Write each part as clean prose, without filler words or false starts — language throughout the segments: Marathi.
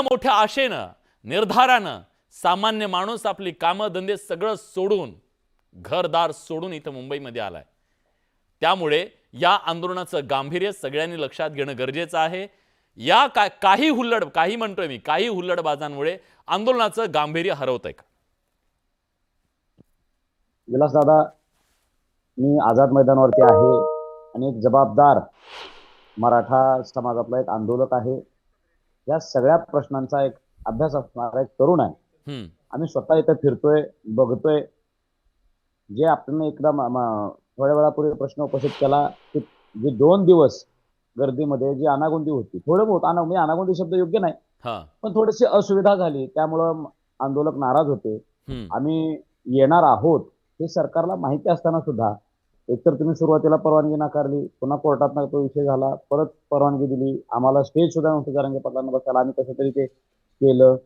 मोठ्या आशेनं निर्धारानं सामान्य माणूस आपली कामं धंदे सगळं सोडून घरदार सोडून इथं मुंबईमध्ये आलाय। त्यामुळे या आंदोलनाचं गांभीर्य सगळ्यांनी लक्षात घेणं गरजेचं आहे। या काही हुल्लड काही म्हणतोय मी काही हुल्लडबाजांमुळे आंदोलनाचं गांभीर्य हरवतंय का? विलास दादा, मी आझाद मैदानावरती आहे आणि एक जबाबदार मराठा समाजातला एक आंदोलक आहे। या सगळ्या प्रश्नांचा एक अभ्यास असणारा एक तरुण आहे। आम्ही स्वतः इथे फिरतोय, बघतोय। जे आपण एकदा थोड्या वेळापूर्वी प्रश्न उपस्थित केला की जे 2 दिवस गर्दीमध्ये जी अनागोंदी होती, थोडं बहुत अनागोंदी शब्द योग्य नाही, पण थोडीशी असुविधा झाली, त्यामुळं आंदोलक नाराज होते। आम्ही येणार आहोत हे सरकारला माहिती असताना सुद्धा एकतर तुम्ही सुरुवातीला परवानगी नाकारली, पुन्हा कोर्टात तो विषय झाला, परत परवानगी दिली, आम्हाला स्टेज सुद्धा नव्हतं जरांगे पाटलांना बसायला, आम्ही कसं तरी ते केलं,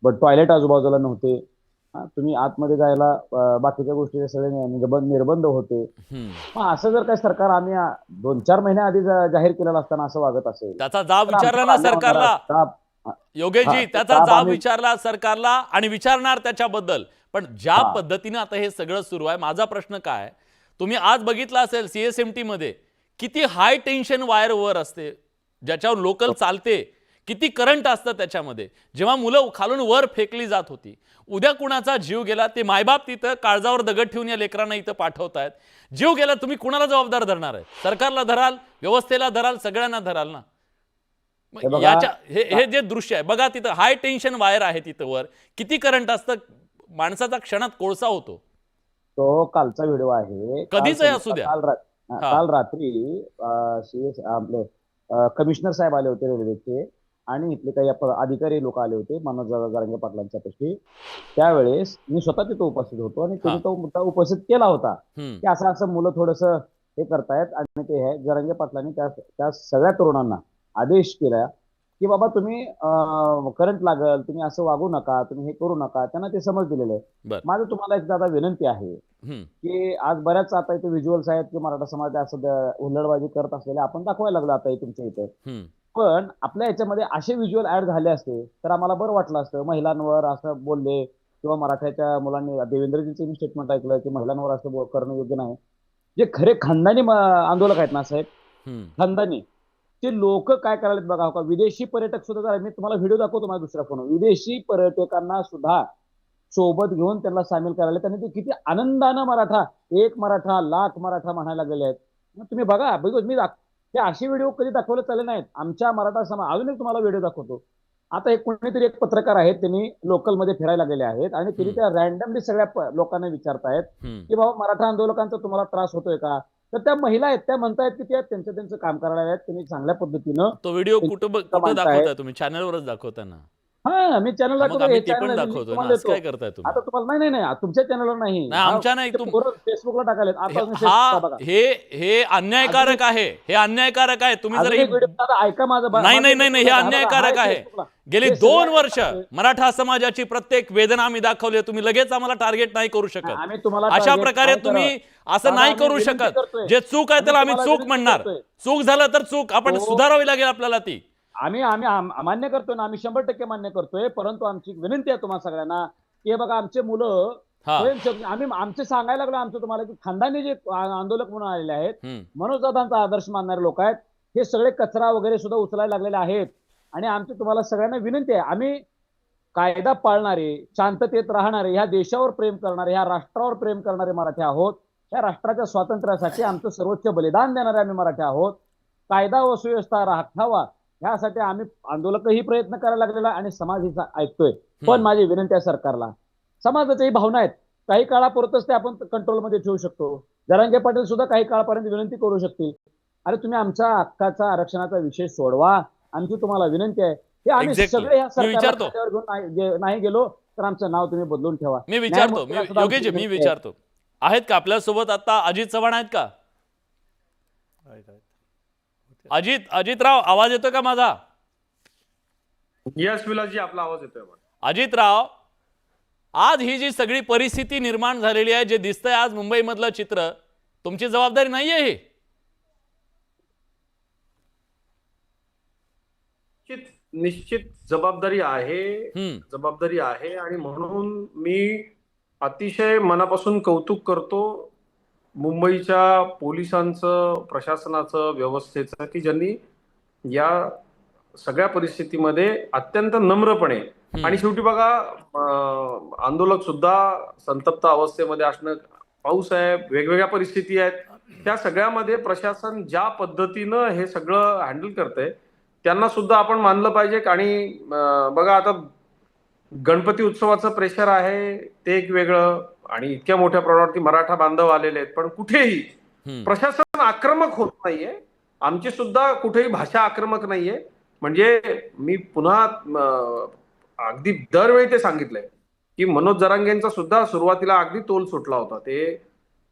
बट टॉयलेट आजूबाजूला नव्हते। तुम्ही आतमध्ये जायला बाकीच्या गोष्टी सगळे निर्बंध होते। मग असं जर काही सरकार आम्ही 2-4 महिन्या आधी जाहीर केलेलं असताना असं वागत असेल, त्याचा जाब विचारला ना सरकारला योगेशजी, त्याचा जाब विचारला सरकारला आणि विचारणार त्याच्याबद्दल। पण ज्या पद्धतीने आता हे सगळं सुरू आहे, माझा प्रश्न काय, तुम्ही आज बघितलं असेल सीएसएमटी मध्ये किती हाय टेन्शन वायर वर असते ज्याच्यावर लोकल चालते, किती करंट असतं त्याच्यामध्ये। जेव्हा मुलं खालून वर फेकली जात होती, उद्या कुणाचा जीव गेला ते मायबाप तिथं काळजावर दगड ठेवून या लेकरांना इथं पाठवतायत। जीव गेला तुम्ही कुणाला जबाबदार धरणार आहे? सरकारला धराल, व्यवस्थेला धराल, सगळ्यांना धराल ना। याच्या हे जे दृश्य आहे बघा, तिथं हाय टेन्शन वायर आहे, तिथं वर किती करंट असतं, माणसाचा क्षणात कोळसा होतो। तो कालचा व्हिडिओ आहे, कधीच असू द्या, काल रात्री आपले कमिशनर साहेब आले होते रेल्वेचे आणि इथले काही अधिकारी लोक आले होते मनोज जरांगे पाटलांच्या पेशी। त्यावेळेस मी स्वतः तिथे उपस्थित होतो आणि त्यांनी तो मुद्दा उपस्थित केला होता की असं असं मुलं थोडस हे करतायत आणि ते आहे जरांगे पाटलांनी त्या सगळ्या तरुणांना आदेश केला की बाबा तुम्ही करंट लागल, तुम्ही असं वागू नका, तुम्ही हे करू नका, त्यांना ते समज दिलेलं आहे। माझं तुम्हाला एक दादा विनंती आहे की आज बऱ्याच आता इथे व्हिज्युअल्स आहेत की मराठा समाज असं हुल्लडबाजी करत असलेले आपण दाखवायला लागलो आता तुमच्या इथे, पण आपल्या याच्यामध्ये असे व्हिज्युअल ऍड झाले असते तर आम्हाला बरं वाटलं असतं। महिलांवर असं बोलले किंवा मराठ्याच्या मुलांनी देवेंद्रजींचं मी स्टेटमेंट ऐकलं की महिलांवर असं करणं योग्य नाही। जे खरे खानदानी आंदोलक आहेत ना साहेब, खानदानी, ते लोक काय करायला बघा का, विदेशी पर्यटक सुद्धा, मी तुम्हाला व्हिडिओ दाखवतो माझ्या दुसऱ्या फोन, विदेशी पर्यटकांना सुद्धा सोबत घेऊन त्यांना सामील करायला, त्यांनी ते किती आनंदानं मराठा, एक मराठा लाख मराठा म्हणायला लागलेले आहेत। तुम्ही बघा, मी हे असे व्हिडिओ कधी दाखवले चालले नाहीत आमच्या मराठा समाज। अजून एक तुम्हाला व्हिडिओ दाखवतो। आता एक कोणीतरी एक पत्रकार आहेत, त्यांनी लोकलमध्ये फिरायला गेले आहेत आणि त्यांनी त्या रॅन्डमली सगळ्या लोकांना विचारतायत की बाबा मराठा आंदोलकांचा तुम्हाला त्रास होतोय का, तर त्या महिला आहेत त्या म्हणतायत की त्या त्यांचं काम करायला आहेत, त्यांनी चांगल्या पद्धतीनं तो व्हिडिओ कुठं दाखवताय तुम्ही? चॅनलवरच दाखवता ना? हा, मी चॅनल दाखवतो, काय करताय तुम्ही? आता तुम्हाला नाही तुमच्या चॅनलवर नाही, आमच्या नाही, फेसबुकला टाकायला। हे अन्यायकारक आहे, हे अन्यायकारक आहे। तुम्ही जर ऐका माझं, नाही, हे अन्यायकारक आहे। गेली 2 वर्ष मराठा समाजाची प्रत्येक वेदना आम्ही दाखवली, तुम्ही लगेच आम्हाला टार्गेट नाही करू शकत। अशा प्रकारे तुम्ही असं नाही करू शकत। जे चूक आहे त्याला आम्ही चूक म्हणणार, चूक झालं तर चूक आपण सुधारावी लागेल आपल्याला ती। आम्ही मान्य करतोय ना, आम्ही 100% मान्य करतोय, परंतु आमची विनंती आहे तुम्हाला सगळ्यांना की बघा आमचे मुलं आम्ही आमचे सांगायला लागलो आमचं तुम्हाला की खानदानी जे आंदोलक म्हणून आलेले आहेत, मनोजदादांचा आदर्श मानणारे लोक आहेत, हे सगळे कचरा वगैरे सुद्धा उचलायला लागलेले आहेत। आणि आमची तुम्हाला सगळ्यांना विनंती आहे, आम्ही कायदा पाळणारे, शांततेत राहणारे, ह्या देशावर प्रेम करणारे, ह्या राष्ट्रावर प्रेम करणारे मराठी आहोत। या राष्ट्राच्या स्वातंत्र्यासाठी आमचं सर्वोच्च बलिदान देणारे आम्ही मराठी आहोत। कायदा व सुव्यवस्था राखावा ह्यासाठी आम्ही आंदोलकही प्रयत्न करायला लागलेला आणि समाज हिचा ऐकतोय। पण माझी विनंती आहे सरकारला, समाजाच्याही भावना आहेत, काही काळापुरतच ते आपण कंट्रोलमध्ये ठेवू शकतो। जरांगे पाटील सुद्धा काही काळापर्यंत विनंती करू शकतील, अरे तुम्ही आमच्या हक्काचा आरक्षणाचा विषय सोडवा, आमची तुम्हाला विनंती आहे। हे आम्ही सगळे ह्या सरकारला घेऊन नाही गेलो तर आमचं नाव तुम्ही बदलून ठेवा। मी विचारतो, योगेश मी विचारतो, आहेत का आपल्यासोबत आता अजित चव्हाण आहेत का? अजितराव, आवाज येतोय का माझा? यस विलासजी, आपला आवाज येतोय। अजितराव, आज ही जी सगळी परिस्थिती निर्माण झालेली आहे, जे दिसतंय आज मुंबई मधलं चित्र, तुमची जबाबदारी नाहीये ही? निश्चित जबाबदारी आहे. हम्म. जबाबदारी आहे आणि म्हणून मी अतिशय मनापासून कौतुक करतो मुंबईच्या पोलिसांचं, प्रशासनाचं, व्यवस्थेचं, की ज्यांनी या सगळ्या परिस्थितीमध्ये अत्यंत नम्रपणे आणि शेवटी बघा आंदोलक सुद्धा संतप्त अवस्थेमध्ये असणं, पाऊस आहे, वेगवेगळ्या परिस्थिती आहेत, त्या सगळ्यामध्ये प्रशासन ज्या पद्धतीनं हे सगळं हँडल करतंय त्यांना सुद्धा आपण मानलं पाहिजे. आणि बघा आता गणपती उत्सवाचं प्रेशर आहे ते एक वेगळं, आणि इतक्या मोठ्या प्रमाणावरती मराठा बांधव आलेले आहेत, पण कुठेही प्रशासन आक्रमक होत नाहीये. आमची सुद्धा कुठेही भाषा आक्रमक नाहीये. म्हणजे मी पुन्हा अगदी दरवेळी ते सांगितलंय की मनोज जरांगेंचा सुद्धा सुरुवातीला अगदी तोल सुटला होता. ते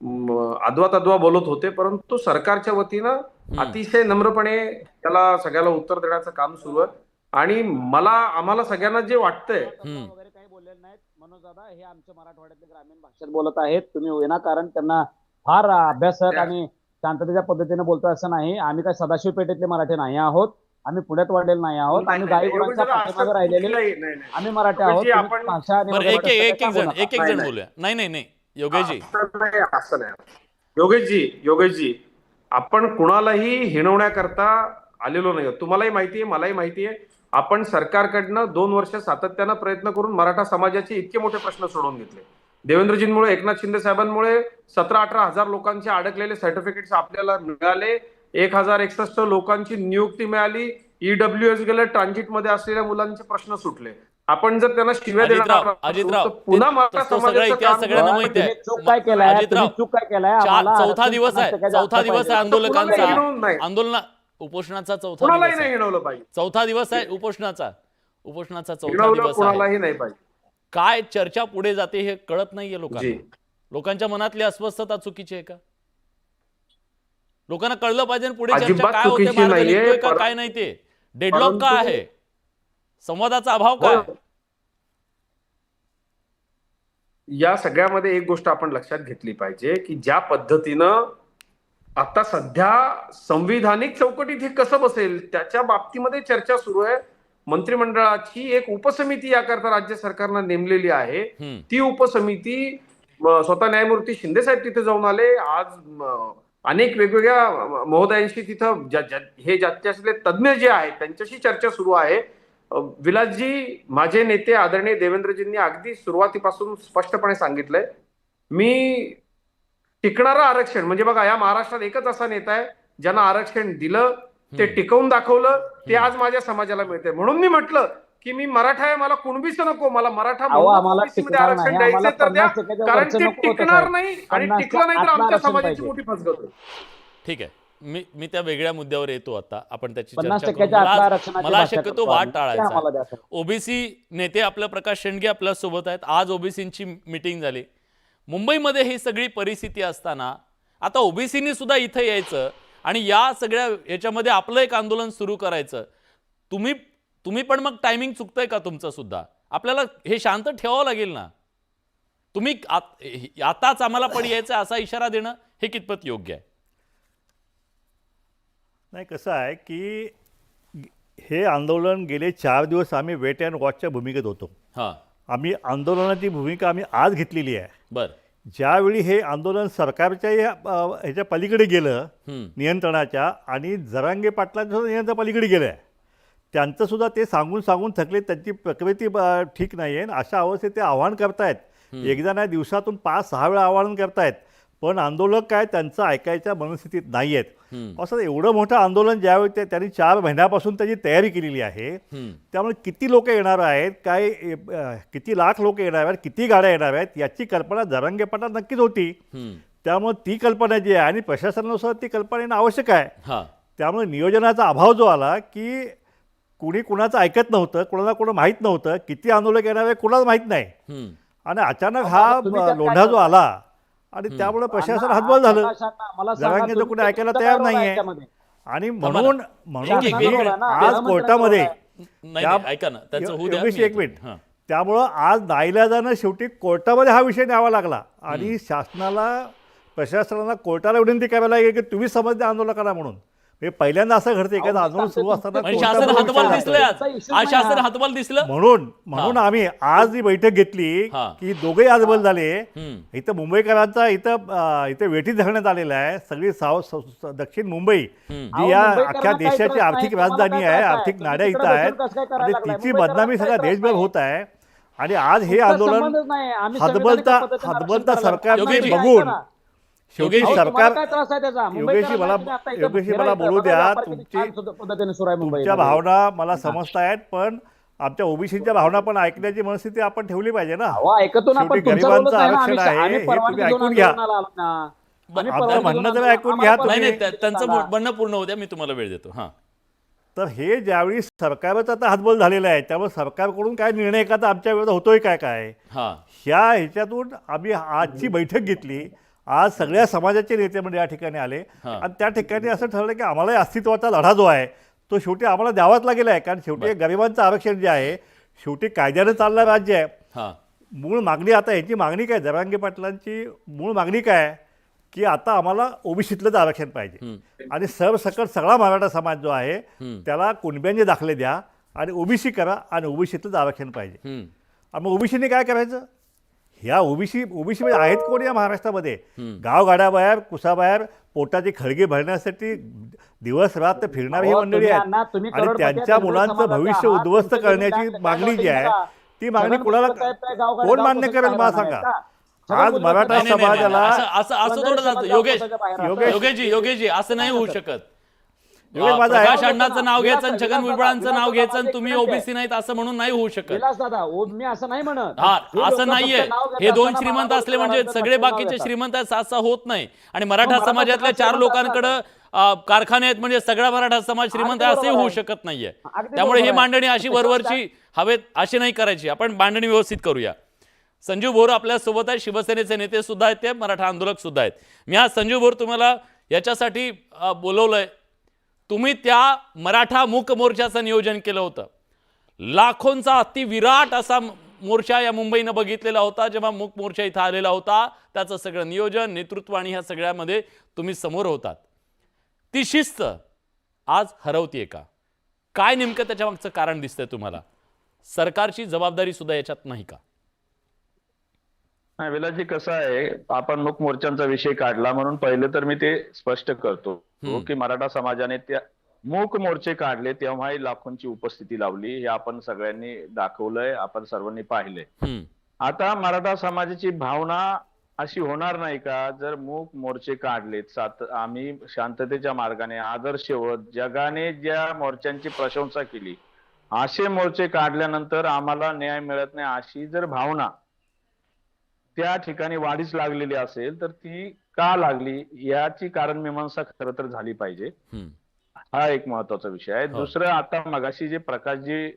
अद्वा तद्वा बोलत होते, परंतु सरकारच्या वतीनं अतिशय नम्रपणे त्याला सगळ्याला उत्तर देण्याचं काम सुरू आहे. आणि आम्हाला सगळ्यांना जे वाटतंय, वगैरे काही बोललेले नाहीत मनोज दादा, हे आमच्या मराठवाड्यातले ग्रामीण भाषेत बोलत आहेत. तुम्ही विनाकारण त्यांना फार अभ्यासक आणि शांततेच्या पद्धतीने बोलतो असं नाही. आम्ही काय सदाशिव पेठेतले मराठी नाही आहोत, आम्ही पुण्यात वाढलेले नाही आहोत, आम्ही गाईगोरांच्या पाठीमागे राहिलेले आम्ही मराठी आहोत. तुम्ही भाषा आणि बरं, वगैरे एक एक काय एक जण बोलता? एक एक जण बोलूया. नाही नाही नाही योगेशजी, असं नाही. योगेशजी, आपण कुणालाही हिणवण्याकरता आलेलो नाही. तुम्हालाही माहितीये, मलाही माहितीये, आपण सरकारकडनं 2 वर्ष सातत्यानं प्रयत्न करून मराठा समाजाचे इतके मोठे प्रश्न सोडवून घेतले. देवेंद्रजींमुळे, एकनाथ शिंदे साहेबांमुळे 17-18 हजार लोकांचे अडकलेले सर्टिफिकेट्स आपल्याला मिळाले. 1061 लोकांची नियुक्ती मिळाली. ईडब्ल्यूएस गेले, ट्रान्झिटमध्ये असलेल्या मुलांचे प्रश्न सुटले. आपण जर त्यांना शिव्या देणार अजितराव, पुन्हा मराठा समाजाचं काम सगळ्यांना माहिती आहे. चूक काय केलाय, अजितराव, चूक काय केलाय, आम्हाला चौथा दिवस आहे, चौथा दिवस आहे आंदोलकांचा, आंदोलन उपोषणाचा चौथा दिवस नाही आहे. हिणवलं पाहिजे. चौथा दिवस आहे उपोषणाचा चौथा हिणवलं दिवस आहे. कोणालाही नाही पाहिजे. काय चर्चा पुढे जाते हे कळत नाहीये लोकांना. लोकांच्या मनातली अस्वस्थता चुकीची आहे का? लोकांना कळलं पाहिजे पुढे चर्चा अजिबात काय होते, चुकीची मार्ग नाहीये, निघतोय का काय नाही, ते डेडलॉक का आहे, संवादाचा अभाव काय? या सगळ्यामध्ये एक गोष्ट आपण लक्षात घेतली पाहिजे की ज्या पद्धतीनं आता सध्या संविधानिक चौकटीत हे कसं बसेल त्याच्या बाबतीमध्ये चर्चा सुरू आहे. मंत्रिमंडळाची एक उपसमिती याकरता राज्य सरकारनं नेमलेली आहे. ती उपसमिती स्वतः न्यायमूर्ती शिंदे साहेब तिथे जाऊन आले. आज अनेक वेगवेगळ्या महोदयांशी तिथं हे ज्याच्यातले तज्ज्ञ जे आहेत त्यांच्याशी चर्चा सुरू आहे. विलासजी, माझे नेते आदरणीय देवेंद्रजींनी अगदी सुरुवातीपासून स्पष्टपणे सांगितलंय, मी टिकणारं आरक्षण, म्हणजे बघा या महाराष्ट्रात एकच असा नेता आहे ज्यांना आरक्षण दिलं, ते टिकवून दाखवलं, ते आज माझ्या समाजाला मिळते. म्हणून मी म्हटलं की मी मराठा आहे, मला कुणबीच नको, मला मराठा आरक्षण द्यायचं तर द्या, कारण ते टिकणार नाही आणि टिकलं नाही तर आमच्या समाजाची मोठी फसगत होईल. ठीक आहे, मी त्या वेगळ्या मुद्द्यावर येतो आता, आपण त्याची 50% चर्चा करू. मला भाषा शक्यतो करतो वाद आम्ही. टाळायचा. ओबीसी नेते आपलं प्रकाश शेंडगे आपल्या सोबत आहेत. आज ओबीसींची मीटिंग झाली मुंबईमध्ये. ही सगळी परिस्थिती असताना आता ओबीसीनी सुद्धा इथं यायचं आणि या सगळ्या याच्यामध्ये आपलं एक आंदोलन सुरू करायचं. तुम्ही पण मग टायमिंग चुकतंय का तुमचं सुद्धा? आपल्याला हे शांत ठेवावं लागेल ना. तुम्ही आताच आम्हाला पण यायचं असा इशारा देणं हे कितपत योग्य आहे? नाही, कसं आहे की हे आंदोलन गेले 4 दिवस आम्ही वेट अँड वॉचच्या भूमिकेत होतो. हां, आम्ही आंदोलनाची भूमिका आम्ही आज घेतलेली आहे. बरं. ज्यावेळी हे आंदोलन सरकारच्या ह्याच्या पलीकडे गेलं, नियंत्रणाच्या, आणि जरांगे पाटलांच्या सुद्धा नियंत्रण पलीकडे गेलं आहे, त्यांचंसुद्धा ते सांगून थकले, त्यांची प्रकृती ठीक नाही आहे. अशा अवस्थेत ते आव्हान करतायत. एकदा नाही, दिवसातून 5-6 वेळा आव्हान करतायत, पण आंदोलक काय त्यांचं ऐकायच्या मनस्थितीत नाही आहेत. असं एवढं मोठं आंदोलन ज्यावेळी त्यांनी 4 महिन्यापासून त्याची तयारी केलेली आहे, त्यामुळे किती लोक येणार आहेत, काय किती लाख लोक येणार आहेत, किती गाड्या येणार आहेत, याची कल्पना जरांगे पाटलांना नक्कीच होती. त्यामुळे ती कल्पना जी आहे आणि प्रशासनानुसार ती कल्पना येणं आवश्यक आहे. त्यामुळे नियोजनाचा अभाव जो आला की कुणी कुणाचं ऐकत नव्हतं, कुणाला कोणा माहीत नव्हतं, किती आंदोलक येणार आहे कुणाला माहीत नाही, आणि अचानक हा लोंढा जो आला आणि त्यामुळे प्रशासन हतबल झालं. जरांगेचं कुणी ऐकायला तयार नाहीये. आणि म्हणून आज कोर्टामध्ये ऐका ना, त्याचं होऊ द्या. एक मिनिट. त्यामुळं आज नाईलाजानं शेवटी कोर्टामध्ये हा विषय न्यावा लागला आणि शासनाला, प्रशासनाला कोर्टाला विनंती करायला लागेल की तुम्ही समजणे आंदोलन करा म्हणून. हे पहिल्यांदा असं घडतं एखादं आंदोलन सुरू असताना म्हणजे कोणता शासन मोठा हातबल विषय दिसलंय जातो. आज शासन हातबल दिसलं. म्हणून आम्ही आज ही बैठक घेतली हा. की दोघेही हातबल झाले. हम्म. इथं मुंबईकरांचा इथे वेठीत धरण्यात आलेला आहे. सगळी दक्षिण मुंबई हम्म. जी या मुंबईकरांना अख्ख्या काही देशाची त्रास आर्थिक नाही, तुम्हाला राजधानी काय आहे, त्रास आहे? आर्थिक तुम्ही नाड्या तिकडे इथं आहेत बसून कसं काय करायला आणि लागलाय? तिची मुंबईकरांना बदनामी काही सगळ्या त्रास देशभर नाही. होत आहे. आणि आज हे तुमचा आंदोलन संबंधच नाही. आम्ही हातबलता संविधानिक पद्धतीने हातबलता आरक्षण सरकार योगेशजी. बघून शेवटी योगेशजी. सरकार काय त्रास आहे त्याचा? योगेशजी मला योगेशजी मला बोलू द्या. पद्धतीने सुरू आहे मुंबई तुमच्या भावना मला समजतायत, पण आमच्या ओबीसीच्या भावना पण ऐकण्याची मनस्थिती आपण ठेवली पाहिजे ना. ऐकतो ना, शेवटी पण तुमचं गरिबांचं बोलत नाही ना. आरक्षण आहे, आम्ही हे परवानगी तुम्ही घेऊन ऐकून घ्या. आंदोलनाला आलो ना. आम्ही आमचं परवानगी म्हणणं घेऊन तर आंदोलनाला ऐकून घ्या आम्हाला नाही तुम्ही. नाही त्यांचं म्हणणं पूर्ण होत्या, मी तुम्हाला वेळ देतो. हा. तर हे ज्यावेळी सरकारच आता हातबल झालेलं आहे, त्यामुळे सरकारकडून काय निर्णय एखादा आमच्या विरोधात होतोय काय हा. ह्याच्यातून आम्ही आजची बैठक घेतली. आज सगळ्या समाजाचे नेते म्हणजे या ठिकाणी आले हा. आणि त्या ठिकाणी असं ठरलं की आम्हाला अस्तित्वाचा लढा जो आहे तो शेवटी आम्हाला द्यावाच लागेल आहे. कारण शेवटी हे गरिबांचं आरक्षण जे आहे शेवटी कायद्यानं चालणारं राज्य आहे. हा. मूळ मागणी आता ह्याची मागणी काय, जरांगे पाटलांची मूळ मागणी काय की आता आम्हाला ओबीसीतलंच आरक्षण पाहिजे हम्म. आणि सरसकट सगळा मराठा समाज जो आहे हम्म. त्याला कुणब्यांचे दाखले द्या आणि ओबीसी करा आणि ओबीसीतलंच आरक्षण पाहिजे. हम्म. आणि मग ओबीसीने काय करायचं? ह्या ओबीसी म्हणजे आहेत कोण या महाराष्ट्रामध्ये? हम्म. गावगाड्याबाहेर कुसाबाहेर पोटाची खळगी भरण्यासाठी दिवस रात्र फिरणारी ही मंडळी आहेत आणि त्यांच्या मुलांचं भविष्य उद्ध्वस्त करण्याची मागणी जी आहे ती मागणी कोणाला कोण मान्य करेल मला सांगा. आज मराठा नाही, नाही, नाही, समाजाला असं थोडं जातं योगेशजी असं नाही होऊ शकत. योगेश माझा आहे. प्रकाश अण्णांचं नाव घ्यायचं आणि छगन भुजबळांचं नाव घ्यायचं आणि तुम्ही ओबीसी नाहीत असं म्हणून नाही होऊ शकत. दादा मी असं नाही म्हणत. हा हे असं लोकं नाहीये. फक्त नाव घेतात, हे दोन त्यांना श्रीमंत मला असले म्हणजे वाटतं सगळे नाव बाकीचे घेतात. श्रीमंत आहेत असं होत नाही. आणि मराठा मराठा समाजातल्या समाज 4 लोकांकडे श्रीमंत कारखाने आहेत म्हणजे सगळा मराठा समाज श्रीमंत अगदी आहे असंही बरोबर होऊ आहे. शकत नाहीये. अगदी त्यामुळे ही बरोबर आहे. मांडणी अशी वरवरची हवेत अशी नाही करायची. आपण मांडणी व्यवस्थित करूया. संजीव भोर आपल्या सोबत आहे, शिवसेनेचे नेते सुद्धा आहेत, ते मराठा आंदोलक सुद्धा आहेत. मी आज संजीव भोर तुम्हाला याच्यासाठी बोलवलंय. तुम्ही त्या मराठा मूक मोर्चाचं नियोजन केलं होतं. लाखोंचा अतिविराट असा मोर्चा या मुंबईनं बघितलेला होता जेव्हा मूक मोर्चा इथं आलेला होता. त्याचं सगळं नियोजन नेतृत्व आणि ह्या सगळ्यामध्ये तुम्ही समोर होतात. ती शिस्त आज हरवतीये का? काय नेमकं त्याच्या मागचं कारण दिसतंय तुम्हाला? सरकारची जबाबदारी सुद्धा याच्यात नाही का? नाही विलासजी, कसं आहे, आपण मूक मोर्चांचा विषय काढला म्हणून पहिले तर मी ते स्पष्ट करतो की मराठा समाजाने त्या मूक मोर्चे काढले तेव्हाही लाखोंची उपस्थिती लावली. हे आपण सगळ्यांनी दाखवलंय, आपण सर्वांनी पाहिलंय. आता मराठा समाजाची भावना अशी होणार नाही का जर मूक मोर्चे काढलेत, आम्ही शांततेच्या मार्गाने आदर्शवत जगाने ज्या मोर्चांची प्रशंसा केली असे मोर्चे काढल्यानंतर आम्हाला न्याय मिळत नाही अशी जर भावना त्या ठिकाणी वाढीस लागलेली असेल तर ती का लागली याची कारण मीमांसा खरं तर झाली पाहिजे. हा एक महत्वाचा विषय आहे. दुसरं, आता मगाशी जे प्रकाशजी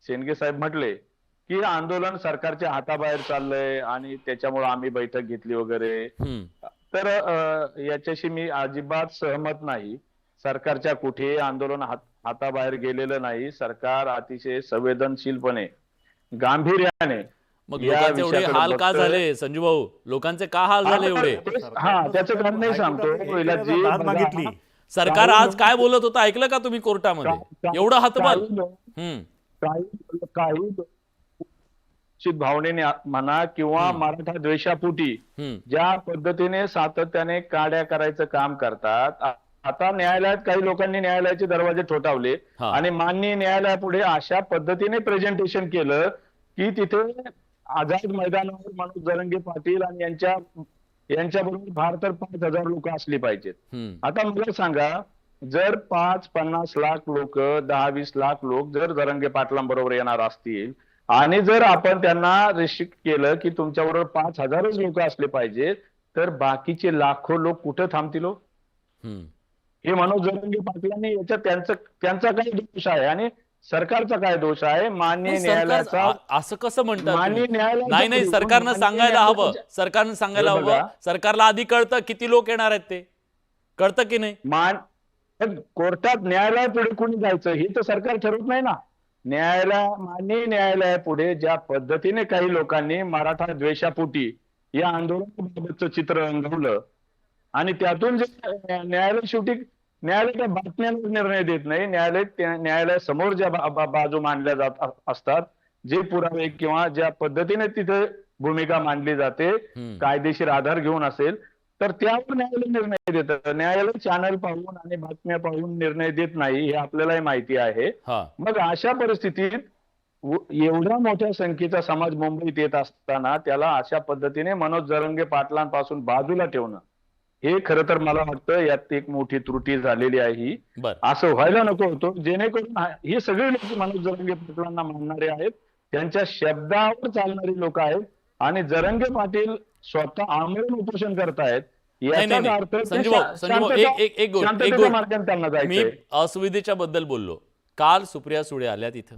शेंडगे साहेब म्हटले की आंदोलन सरकारच्या हाताबाहेर चाललंय आणि त्याच्यामुळे आम्ही बैठक घेतली वगैरे, तर याच्याशी मी अजिबात सहमत नाही. सरकारच्या कुठेही आंदोलन हाताबाहेर गेलेलं नाही. सरकार अतिशय संवेदनशीलपणे गांभीर्याने मग लोकांचे एवढे हाल का झाले संजू भाऊ? लोकांचे का हाल झाले एवढे? हा, त्याचं कारण नाही सांगतो विलासजी. मागितली सरकार आज काय बोलत होतं ऐकलं का तुम्ही कोर्टामध्ये? एवढं हातबल. काही भावनेने म्हणा किंवा मराठा द्वेषापोटी ज्या पद्धतीने सातत्याने काड्या करायचं काम करतात. आता न्यायालयात काही लोकांनी न्यायालयाचे दरवाजे ठोठावले आणि माननीय न्यायालयापुढे अशा पद्धतीने प्रेझेंटेशन केलं की तिथे आझाद मैदानावर मनोज जरांगे पाटील आणि यांच्याबरोबर फार तर 5,000 लोक असली पाहिजेत. आता मला सांगा, जर 5-50 लाख लोक, 10-20 लाख लोक जर जरांगे पाटलांबरोबर येणार असतील आणि जर आपण त्यांना रिस्ट्रिक्ट केलं की तुमच्याबरोबर 5,000च लोक असले पाहिजेत, तर बाकीचे लाखो लोक कुठं थांबतील? हे मनोज जरांगे पाटलांनी याच्यात त्यांचा काय दोष आहे आणि सरकारचा काय दोष आहे? माननीय न्यायालयाचा असं कसं म्हणतात? माननीय न्यायालय नाही, सरकारनं सांगायला हवं. सरकारनं सांगायला हवं. सरकारला आधी कळतं किती लोक येणार आहेत, ते कळतं की नाही? कोर्टात न्यायालयापुढे कोणी जायचं हे तर सरकार ठरवत नाही ना. माननीय न्यायालयापुढे ज्या पद्धतीने काही लोकांनी मराठा द्वेषापोटी या आंदोलनाबाबतचं चित्र रंगवलं आणि त्यातून जे न्यायालय शेवटी न्यायालय त्या बातम्यांवर निर्णय देत नाही. न्यायालयासमोर ज्या बाजू मांडल्या जात असतात, जे पुरावे किंवा ज्या पद्धतीने तिथे भूमिका मांडली जाते, कायदेशीर आधार घेऊन असेल तर त्यावर न्यायालय निर्णय देतं. न्यायालय चॅनल पाहून आणि बातम्या पाहून निर्णय देत नाही, हे आपल्यालाही माहिती आहे. मग अशा परिस्थितीत एवढ्या मोठ्या संख्येचा समाज मुंबईत येत असताना त्याला अशा पद्धतीने मनोज जरांगे पाटलांपासून बाजूला ठेवणं, हे खरं तर मला वाटतं यात एक मोठी त्रुटी झालेली आहे. ही असं व्हायला नको होतं, जेणेकरून हे सगळे लोक मनोज जरांगे पाटलांना मानणारे आहेत, त्यांच्या शब्दावर चालणारी लोक आहेत आणि जरांगे पाटील स्वतः आमरण उपोषण करतायत. याचा अर्थ शांततेच्या मार्गाने त्यांना मी जायचंय. असुविधेच्या बद्दल बोललो. काल सुप्रिया सुळे आल्या तिथं,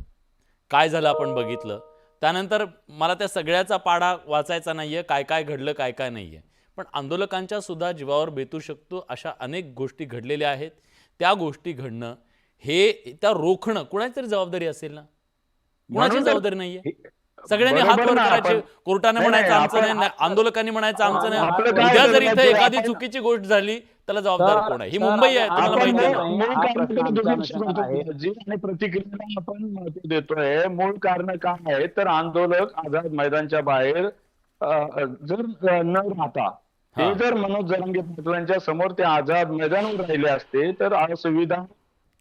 काय झालं आपण बघितलं. त्यानंतर मला त्या सगळ्याचा पाढा वाचायचा नाहीये, काय काय घडलं काय काय नाहीये, पण आंदोलकांच्या सुद्धा जीवावर बेतू शकतो अशा अनेक गोष्टी घडलेल्या आहेत. त्या गोष्टी घडणं, हे त्या रोखणं कुणाची तरी जबाबदारी असेल ना. कुणाची जबाबदारी नाहीये. सगळ्यांनी हात वर करायचे. कोर्टाने म्हणायचं आमचं नाही, आंदोलकांनी म्हणायचं आमचं नाही. उद्या जर इथे एखादी चुकीची गोष्ट झाली त्याला जबाबदार कोण आहे? ही मुंबई आहे, तुम्हाला माहिती आहे. आणि प्रतिक्रियेला आपण महत्व देतोय. मूळ कारण काय आहे तर आंदोलक आझाद मैदानच्या बाहेर जर न राहता ते जर मनोज जरांगे पाटलांच्या समोर ते आझाद मैदानावर राहिले असते तर सुविधा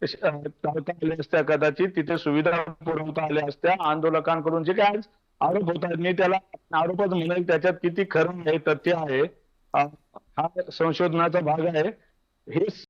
टाळता आल्या असत्या, कदाचित तिथे सुविधा पुरवता आल्या असत्या. आंदोलकांकडून जे काय आरोप होत आहेत, मी त्याला आरोपच म्हणेल, त्याच्यात किती खरं आहे, तथ्य आहे, हा संशोधनाचा भाग आहे. हे